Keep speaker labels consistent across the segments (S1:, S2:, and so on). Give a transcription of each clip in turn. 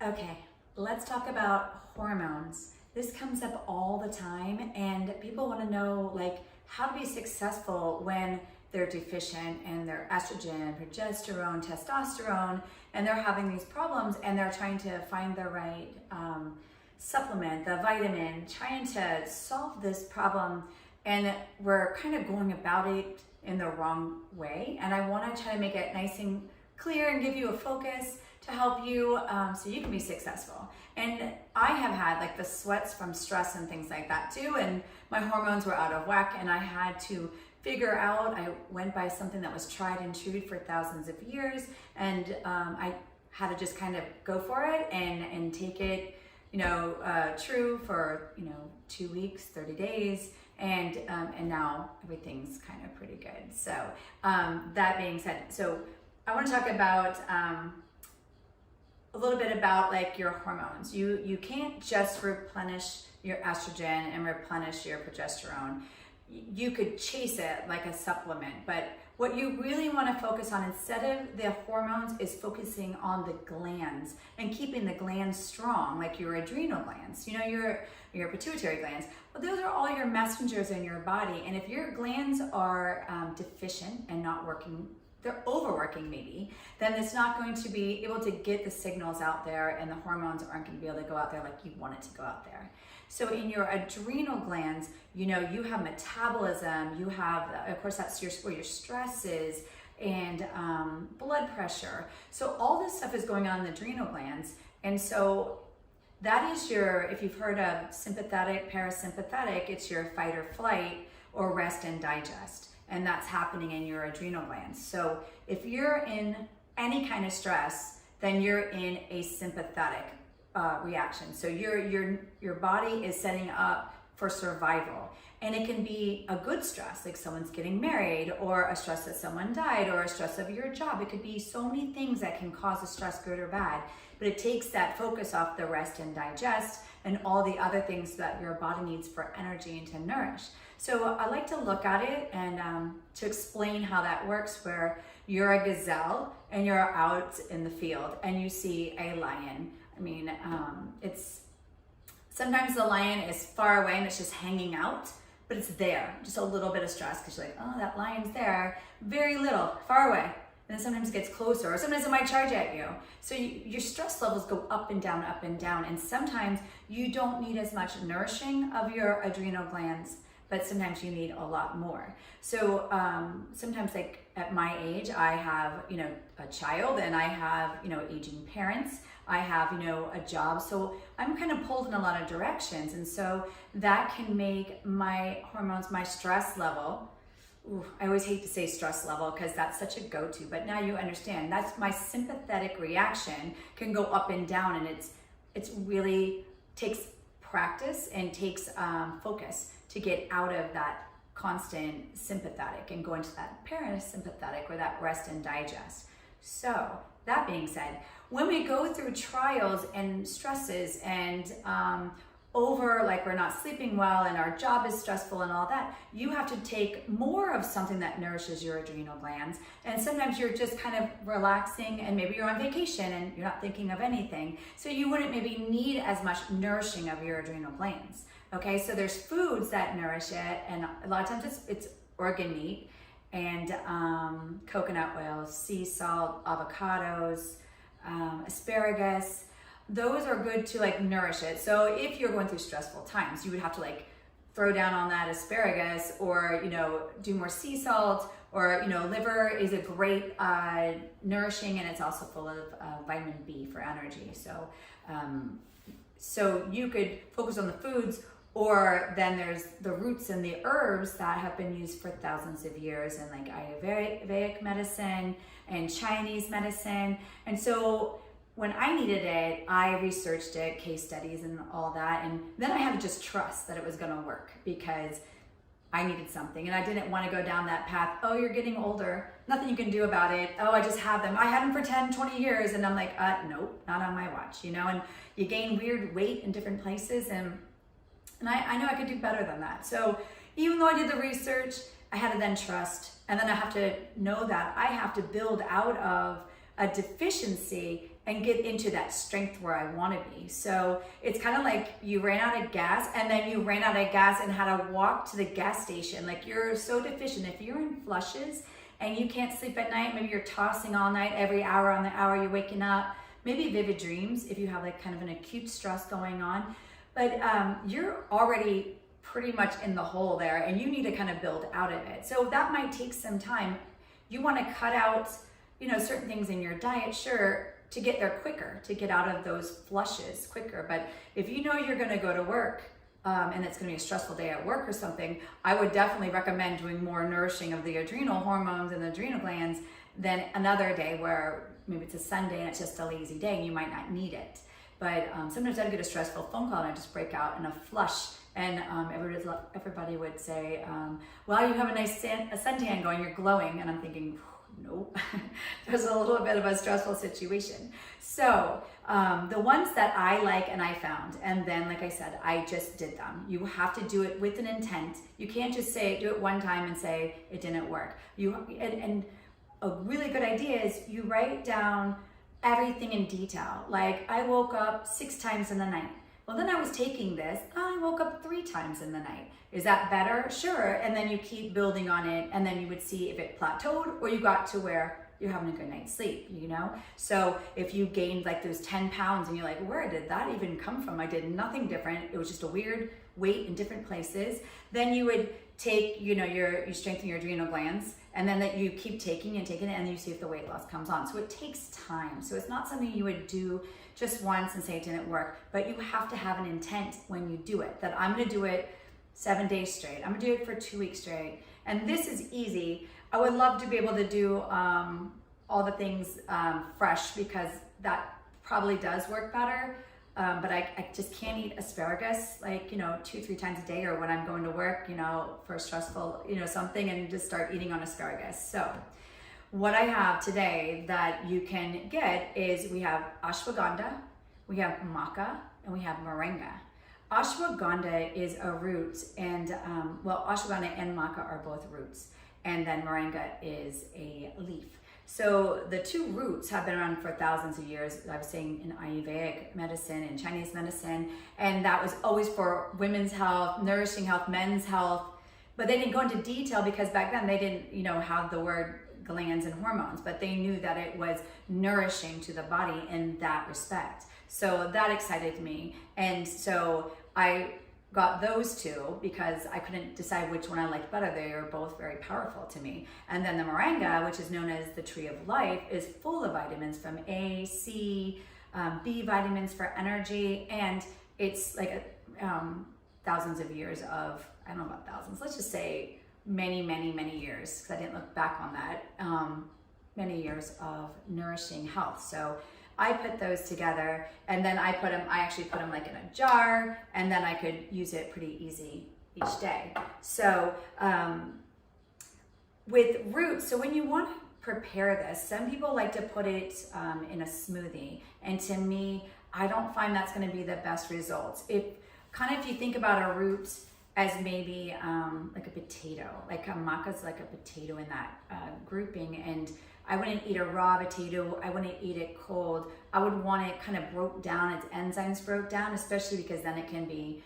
S1: Okay, let's talk about hormones. This comes up all the time, and people want to know how to be successful when they're deficient in their estrogen, progesterone, testosterone, and they're having these problems and they're trying to find the right supplement, the vitamin, trying to solve this problem, and we're kind of going about it in the wrong way. And I want to try to make it nice and clear and give you a focus to help you so you can be successful. And I have had the sweats from stress and things like that too, and my hormones were out of whack, and I had to figure out, I went by something that was tried and true for thousands of years, and I had to just kind of go for it and take it true for 2 weeks, 30 days, and now everything's kind of pretty good. So that being said, so I want to talk about a little bit about your hormones. You can't just replenish your estrogen and replenish your progesterone. You could chase it like a supplement, but what you really want to focus on instead of the hormones is focusing on the glands and keeping the glands strong, like your adrenal glands, your pituitary glands. Well, those are all your messengers in your body, and if your glands are deficient and not working, they're overworking maybe, then it's not going to be able to get the signals out there, and the hormones aren't going to be able to go out there like you want it to go out there. So in your adrenal glands, you have metabolism, you have, of course, that's where your stress is, and blood pressure. So all this stuff is going on in the adrenal glands. And so that is if you've heard of sympathetic, parasympathetic, it's your fight or flight or rest and digest. And that's happening in your adrenal glands. So if you're in any kind of stress, then you're in a sympathetic reaction. So your body is setting up for survival. And it can be a good stress, like someone's getting married, or a stress that someone died, or a stress of your job. It could be so many things that can cause a stress, good or bad. But it takes that focus off the rest and digest and all the other things that your body needs for energy and to nourish. So I like to look at it and to explain how that works, where you're a gazelle and you're out in the field and you see a lion. I mean, sometimes the lion is far away and it's just hanging out, but it's there, just a little bit of stress because you're like, oh, that lion's there, very little, far away. And then sometimes it gets closer, or sometimes it might charge at you. So your stress levels go up and down, and sometimes you don't need as much nourishing of your adrenal glands, but sometimes you need a lot more. So sometimes, at my age, I have a child, and I have aging parents. I have a job, so I'm kind of pulled in a lot of directions, and so that can make my hormones, my stress level. I always hate to say stress level because that's such a go-to, but now you understand that's my sympathetic reaction can go up and down, and it's really takes practice and takes focus to get out of that constant sympathetic and go into that parasympathetic, or that rest and digest. So that being said, when we go through trials and stresses and we're not sleeping well and our job is stressful and all that, you have to take more of something that nourishes your adrenal glands. And sometimes you're just kind of relaxing, and maybe you're on vacation and you're not thinking of anything. So you wouldn't maybe need as much nourishing of your adrenal glands. Okay, so there's foods that nourish it, and a lot of times it's organ meat and coconut oil, sea salt, avocados, asparagus. Those are good to nourish it. So if you're going through stressful times, you would have to throw down on that asparagus, or do more sea salt, or liver is a great nourishing, and it's also full of vitamin B for energy. So you could focus on the foods, or then there's the roots and the herbs that have been used for thousands of years, and Ayurvedic medicine and Chinese medicine. And so when I needed it, I researched it, case studies and all that, and then I had to just trust that it was going to work because I needed something, and I didn't want to go down that path. Oh, you're getting older, nothing you can do about it. Oh, I just have them. I had them for 10, 20 years, and I'm like, nope, not on my watch, and you gain weird weight in different places, and I know I could do better than that. So even though I did the research, I had to then trust, and then I have to know that I have to build out of a deficiency and get into that strength where I want to be. So it's kind of like you ran out of gas and then you ran out of gas and had to walk to the gas station. Like you're so deficient. If you're in flushes and you can't sleep at night, maybe you're tossing all night, every hour on the hour you're waking up, maybe vivid dreams if you have like kind of an acute stress going on, but you're already pretty much in the hole there and you need to kind of build out of it. So that might take some time. You want to cut out, you know, certain things in your diet, sure, to get there quicker, to get out of those flushes quicker. But if you know you're going to go to work and it's going to be a stressful day at work or something, I would definitely recommend doing more nourishing of the adrenal hormones and the adrenal glands than another day where maybe it's a Sunday and it's just a lazy day and you might not need it. But sometimes I'd get a stressful phone call and I just break out in a flush, and everybody would say, well, you have a nice suntan going, you're glowing. And I'm thinking, nope, there's a little bit of a stressful situation. So the ones that I like and I found, and then like I said, I just did them. You have to do it with an intent. You can't just say, do it one time and say it didn't work. And a really good idea is you write down everything in detail. Like I woke up 6 times in the night. Well, then I was taking this, I woke up 3 times in the night. Is that better? Sure. And then you keep building on it, and then you would see if it plateaued or you got to where you're having a good night's sleep, you know? So if you gained like those 10 pounds and you're like, where did that even come from? I did nothing different. It was just a weird weight in different places. Then you would take, you know, you strengthen your adrenal glands, and then that you keep taking it, and then you see if the weight loss comes on. So it takes time. So it's not something you would do just once and say it didn't work, but you have to have an intent when you do it, that I'm gonna do it 7 days straight. I'm gonna do it for 2 weeks straight. And this is easy. I would love to be able to do all the things fresh, because that probably does work better. But I just can't eat asparagus like, you know, 2-3 times a day, or when I'm going to work, you know, for a stressful, you know, something, and just start eating on asparagus. So what I have today that you can get is we have ashwagandha, we have maca, and we have moringa. Ashwagandha is a root, and well, ashwagandha and maca are both roots, and then moringa is a leaf. So the 2 roots have been around for thousands of years. I was saying in Ayurvedic medicine and Chinese medicine, and that was always for women's health, nourishing health, men's health. But they didn't go into detail because back then they didn't, you know, have the word glands and hormones, but they knew that it was nourishing to the body in that respect. So that excited me, and so I got those 2 because I couldn't decide which one I liked better. They are both very powerful to me. And then the moringa, which is known as the tree of life, is full of vitamins from A, C, B vitamins for energy, and it's like thousands of years of, I don't know about thousands, let's just say many, many, many years, because I didn't look back on that, many years of nourishing health. So I put those together, and then I actually put them like in a jar, and then I could use it pretty easy each day. So with roots, so when you want to prepare this, some people like to put it in a smoothie, and to me, I don't find that's going to be the best results. If you think about a root as maybe like a potato, like a maca's like a potato in that grouping, and I wouldn't eat a raw potato. I wouldn't eat it cold. I would want it kind of broke down, its enzymes broke down, especially because then it can be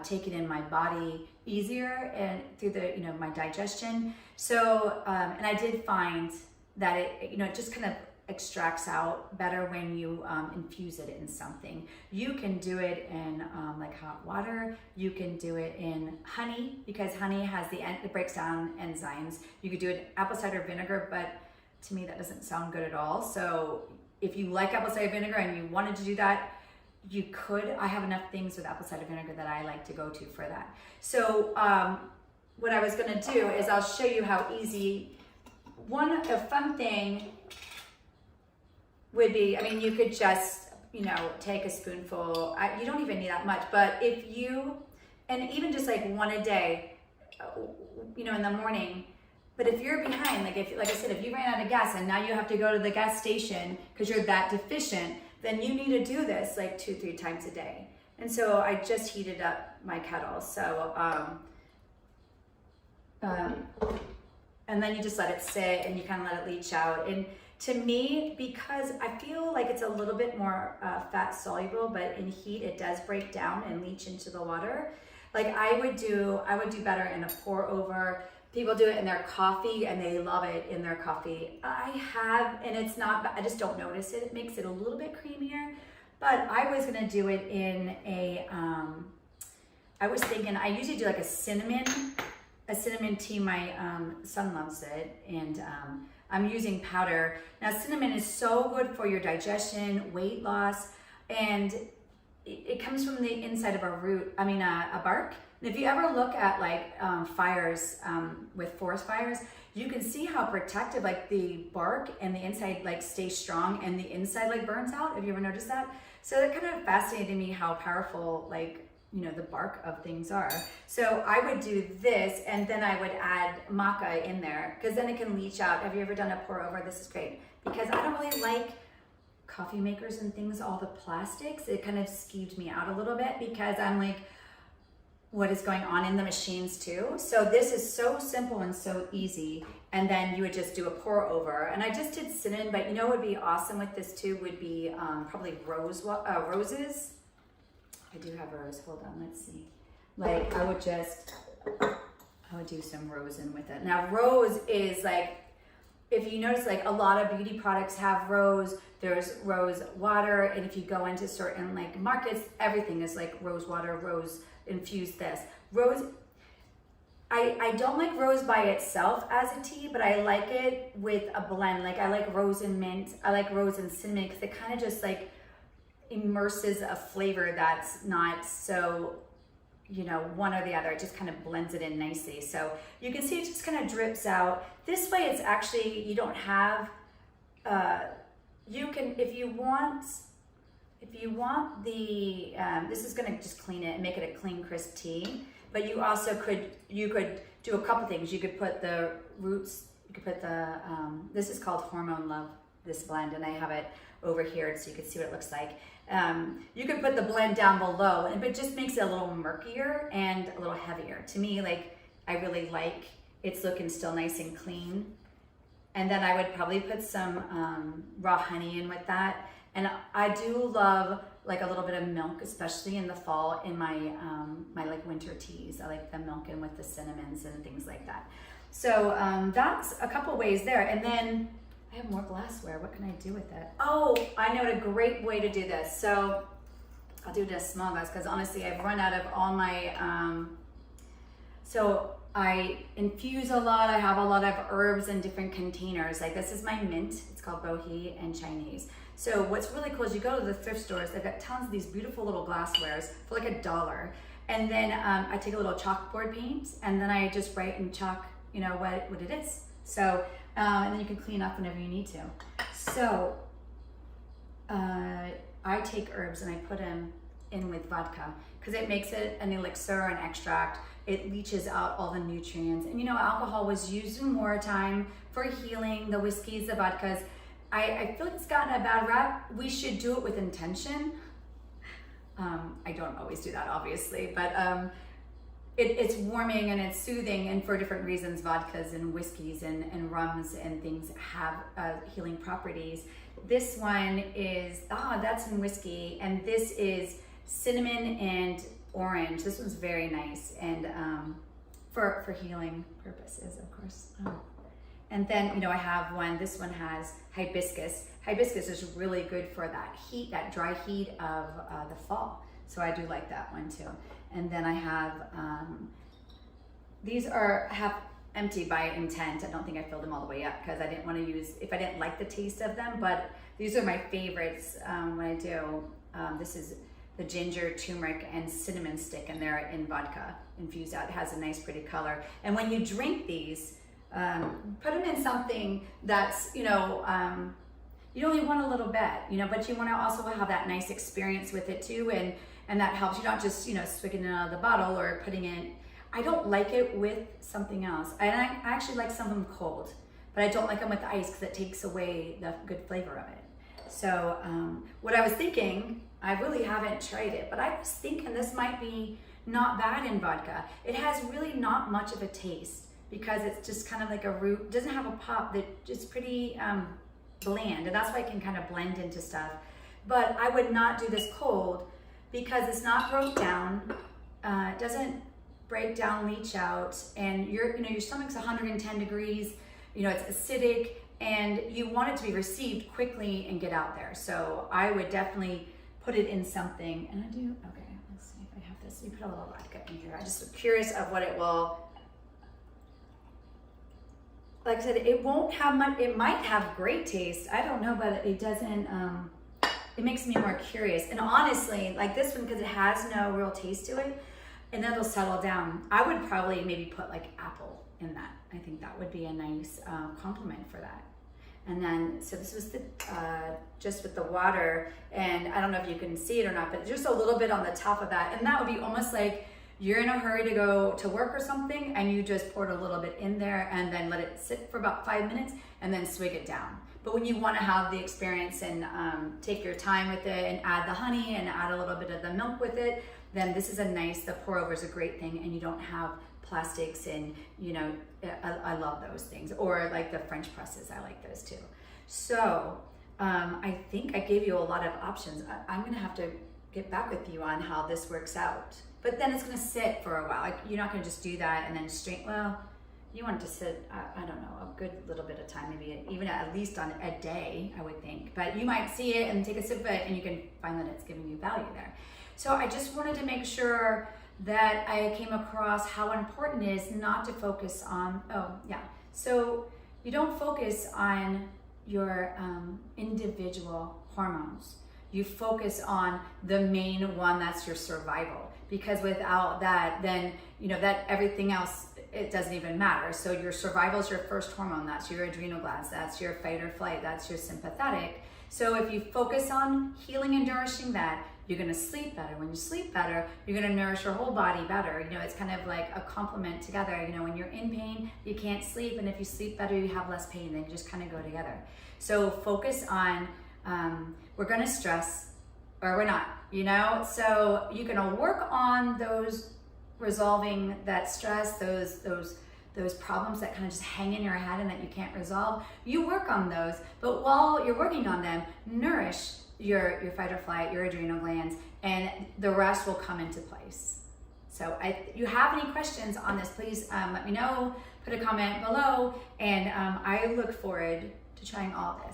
S1: taken in my body easier and through the, you know, my digestion. So, and I did find that it, you know, it just kind of extracts out better when you infuse it in something. You can do it in like hot water. You can do it in honey, because honey has it breaks down enzymes. You could do it in apple cider vinegar, but to me that doesn't sound good at all. So if you like apple cider vinegar and you wanted to do that, you could. I have enough things with apple cider vinegar that I like to go to for that. So what I was going to do is I'll show you how easy. A fun thing would be, I mean, you could just, you know, take a spoonful. You don't even need that much, but if you, and even just like one a day, you know, in the morning. But if you're behind, like I said, if you ran out of gas and now you have to go to the gas station because you're that deficient, then you need to do this like 2-3 times a day. And so I just heated up my kettle. So, and then you just let it sit and you kind of let it leach out. And To me, because I feel like it's a little bit more fat soluble, but in heat it does break down and leach into the water. Like I would do better in a pour over. People do it in their coffee and they love it in their coffee. I have, and it's not, I just don't notice it. It makes it a little bit creamier, but I was gonna do it in a, I was thinking, I usually do like a cinnamon tea. My son loves it, and I'm using powder. Now cinnamon is so good for your digestion, weight loss, and it comes from the inside of a bark. And if you ever look at like fires with forest fires, you can see how protective like the bark and the inside like stays strong and the inside like burns out. Have you ever noticed that? So that kind of fascinated me how powerful like, you know, the bark of things are. So I would do this, and then I would add maca in there, because then it can leach out. Have you ever done a pour over? This is great, because I don't really like coffee makers and things, all the plastics. It kind of skeeved me out a little bit, because I'm like, what is going on in the machines too? So this is so simple and so easy. And then you would just do a pour over. And I just did cinnamon, but you know what would be awesome with this too would be probably roses. I do have rose, hold on, let's see. Like I would do some rose in with it. Now rose is like, if you notice, like a lot of beauty products have rose, there's rose water, and if you go into certain like markets, everything is like rose water, rose infused this. Rose, I don't like rose by itself as a tea, but I like it with a blend. Like I like rose and mint, I like rose and cinnamon, because it kind of just like immerses a flavor that's not so, you know, one or the other. It just kind of blends it in nicely. So you can see it just kind of drips out. This way it's actually, you don't have, you can, if you want the, this is gonna just clean it and make it a clean, crisp tea, but you also could do a couple things. You could put the roots, you could put the, this is called Hormone Love, this blend, and I have it over here so you can see what it looks like. You can put the blend down below, but it just makes it a little murkier and a little heavier. To me, like, I really like it's looking still nice and clean. And then I would probably put some raw honey in with that. And I do love like a little bit of milk, especially in the fall in my my like winter teas. I like the milk in with the cinnamons and things like that. So that's a couple ways there. And then I have more glassware. What can I do with it? Oh, I know a great way to do this. So I'll do this small glass, because honestly, I've run out of all my, so I infuse a lot. I have a lot of herbs in different containers. Like this is my mint. It's called bohea and Chinese. So what's really cool is you go to the thrift stores, they've got tons of these beautiful little glasswares for like $1. And then I take a little chalkboard paint, and then I just write in chalk, you know, what it is. So, and then you can clean up whenever you need to. So I take herbs and I put them in with vodka, because it makes it an elixir, an extract. It leaches out all the nutrients. And you know, alcohol was used in wartime for healing, the whiskeys, the vodkas. I feel like it's gotten a bad rap. We should do it with intention. I don't always do that, obviously, but it's warming and it's soothing, and for different reasons, vodkas and whiskeys and rums and things have healing properties. This one is, that's in whiskey, and this is cinnamon and orange. This one's very nice, and for healing purposes, of course. And then, you know, I have one, this one has hibiscus. Hibiscus is really good for that heat, that dry heat of the fall. So I do like that one too. And then I have, these are half empty by intent. I don't think I filled them all the way up, because I didn't want to use, if I didn't like the taste of them, but these are my favorites when I do. This is the ginger, turmeric, and cinnamon stick, and they're in vodka infused out. It has a nice pretty color. And when you drink these, put them in something that's, you know, you only want a little bit, you know, but you want to also have that nice experience with it too, and that helps. You're not just, you know, swigging it out of the bottle or putting it. I don't like it with something else, and I actually like some of them cold, but I don't like them with ice, because it takes away the good flavor of it. So what I was thinking, I really haven't tried it, but I was thinking this might be not bad in vodka. It has really not much of a taste, because it's just kind of like a root. It doesn't have a pop. That it's pretty bland, and that's why it can kind of blend into stuff. But I would not do this cold because it's not broke down. It doesn't break down, leach out, and your stomach's 110 degrees. It's acidic, and you want it to be received quickly and get out there. So I would definitely put it in something. And I do. Okay, let's see if I have this. We put a little vodka in here. I just was curious of what it will. Like I said, it won't have much. It might have great taste. I don't know, but it doesn't. It makes me more curious. And honestly, like this one, because it has no real taste to it, and then it'll settle down. I would probably maybe put like apple in that. I think that would be a nice compliment for that. And then, so this was the just with the water, and I don't know if you can see it or not, but just a little bit on the top of that, and that would be almost like you're in a hurry to go to work or something, and you just poured a little bit in there and then let it sit for about 5 minutes and then swig it down. But when you want to have the experience and take your time with it and add the honey and add a little bit of the milk with it, then this is the pour over is a great thing, and you don't have plastics and, I love those things. Or like the French presses, I like those too. So I think I gave you a lot of options. I'm going to have to get back with you on how this works out. But then it's going to sit for a while. Like, you're not going to just do that and then you want it to sit, I don't know, a good little bit of time, maybe even at least on a day, I would think. But you might see it and take a sip of it, and you can find that it's giving you value there. So I just wanted to make sure that I came across how important it is not to focus on, so you don't focus on your individual hormones. You focus on the main one, that's your survival. Because without that, then, that everything else, it doesn't even matter. So your survival is your first hormone. That's your adrenal glands. That's your fight or flight. That's your sympathetic. So if you focus on healing and nourishing that, you're going to sleep better. When you sleep better, you're going to nourish your whole body better. It's kind of like a complement together. When you're in pain, you can't sleep. And if you sleep better, you have less pain. They just kind of go together. So focus on, we're going to stress or we're not, So you can work on those, resolving that stress, those problems that kind of just hang in your head and that you can't resolve. You work on those, but while you're working on them, nourish your fight or flight, your adrenal glands, and the rest will come into place. So if you have any questions on this, please let me know, put a comment below, and I look forward to trying all this.